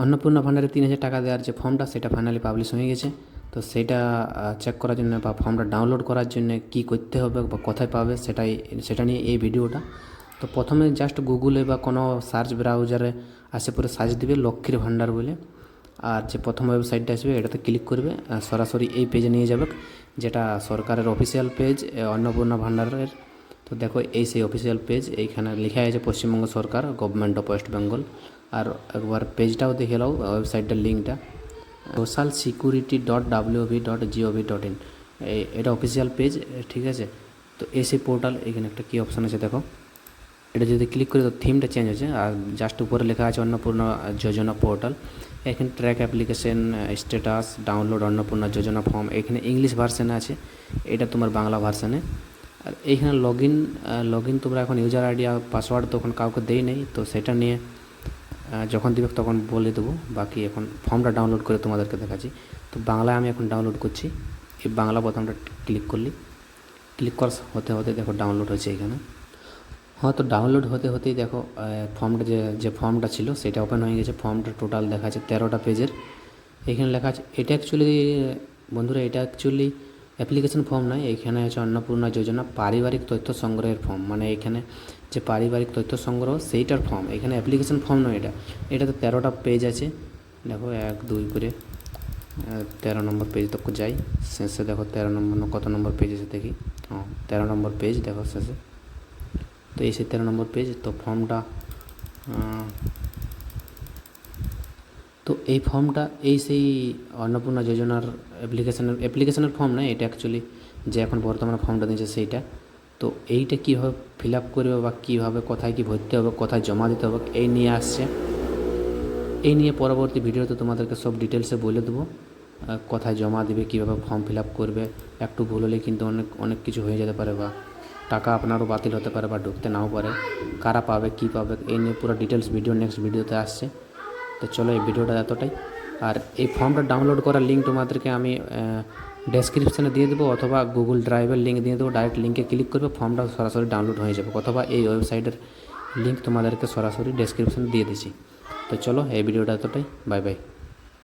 অন্নপূর্ণা ভান্ডারে 3,000 টাকা দেওয়ার যে ফর্মটা সেটা ফাইনালি পাবলিশ হয়ে গেছে। তো সেটা চেক করার জন্য বা ফর্মটা ডাউনলোড করার জন্য কী করতে হবে বা কোথায় পাবে সেটা নিয়ে এই ভিডিওটা। তো প্রথমে জাস্ট গুগলে বা কোনো সার্চ ব্রাউজারে আসে পরে সার্চ দিবে লক্ষ্মীর ভান্ডার বলে, আর যে প্রথম ওয়েবসাইটটা আসবে এটাতে ক্লিক করবে, সরাসরি এই পেজে নিয়ে যাবে যেটা সরকারের অফিসিয়াল পেজ অন্নপূর্ণা ভান্ডারের। তো দেখো এই সেই অফিসিয়াল পেজ, এইখানে লেখা আছে পশ্চিমবঙ্গ সরকার গভর্নমেন্ট অফ ওয়েস্ট বেঙ্গল। আর একবার পেজটাও দেখে নাও, ওয়েবসাইটটার লিঙ্কটা socialsecurity.wov.gov.in, এটা অফিসিয়াল পেজ, ঠিক আছে। তো এসি পোর্টাল, এখানে একটা কী অপশান আছে দেখো, এটা যদি ক্লিক করি তো থিমটা চেঞ্জ হচ্ছে, আর জাস্ট উপরে লেখা আছে অন্নপূর্ণা যোজনা পোর্টাল। এখানে track application status, download Annapurna Yojana form, এখানে ইংলিশ ভার্সানে আছে, এটা তোমার বাংলা ভার্সানে। আর এইখানে লগ ইন তোমরা এখন ইউজার আইডি আর পাসওয়ার্ড তখন কাউকে দেই নেই, তো সেটা নিয়ে যখন দিবে তখন বলে দেবো। বাকি এখন ফর্মটা ডাউনলোড করে তোমাদেরকে দেখাচ্ছি। তো বাংলায় আমি এখন ডাউনলোড করছি, এই বাংলা বোতামটা ক্লিক করা হতে হতে দেখো ডাউনলোড হয়েছে এখানে। হ্যাঁ, তো ডাউনলোড হতে হতেই দেখো ফর্মটা যে ফর্মটা ছিল সেটা ওপেন হয়ে গেছে। ফর্মটা টোটাল দেখা আছে 13টা পেজের। এখানে লেখা আছে, এটা অ্যাকচুয়ালি বন্ধুরা এটা অ্যাকচুয়ালি অ্যাপ্লিকেশন ফর্ম নয়, এখানে আছে অন্নপূর্ণা যোজনা পারিবারিক তথ্য সংগ্রহের ফর্ম, মানে এখানে যে পারিবারিক তথ্য সংগ্রহ সেইটার ফর্ম, এখানে অ্যাপ্লিকেশন ফর্ম নয় এটাতে 13টা পেজ আছে। দেখো 1 2 করে 13 নম্বর পেজ তক যাই, শেষে দেখো 13 নম্বর কত নম্বর পেজ আছে দেখি, 13 নম্বর পেজ দেখো শেষে। তো এই সেই 13 নম্বর পেজ। তো ফর্মটা তো এই ফর্মটা এই সেই অন্নপূর্ণা যোজনার অ্যাপ্লিকেশনের ফর্ম নয়, এটা অ্যাকচুয়ালি যে এখন বর্তমানে ফর্মটা দিয়েছে সেইটা। তো এইটা কীভাবে ফিল আপ করবে বা কীভাবে কোথায় কী ভরতে হবে, কোথায় জমা দিতে হবে, এই নিয়ে আসছে। এই নিয়ে পরবর্তী ভিডিওতে তোমাদেরকে সব ডিটেলসে বলে দেবো, কোথায় জমা দিবে, কীভাবে ফর্ম ফিল আপ করবে। একটু ভুল হলে কিন্তু অনেক কিছু হয়ে যেতে পারে, বা টাকা আপনারও বাতিল হতে পারে বা ঢুকতে নাও পারে। কারা পাবে কী পাবে এই নিয়ে পুরো ডিটেলস ভিডিও নেক্সট ভিডিওতে আসছে। তো চলো এই ভিডিওটা এতটাই। আর এই ফর্মটা ডাউনলোড করার লিঙ্ক তোমাদেরকে আমি ডেসক্রিপশানে দিয়ে দেবো, অথবা গুগল ড্রাইভের লিঙ্ক দিয়ে দেবো। ডাইরেক্ট লিঙ্কে ক্লিক করবে, ফর্মটা সরাসরি ডাউনলোড হয়ে যাবে, অথবা এই ওয়েবসাইটের লিঙ্ক তোমাদেরকে সরাসরি ডেসক্রিপশানে দিয়ে দিচ্ছি। তো চলো এই ভিডিওটা এতটাই, বাই বাই।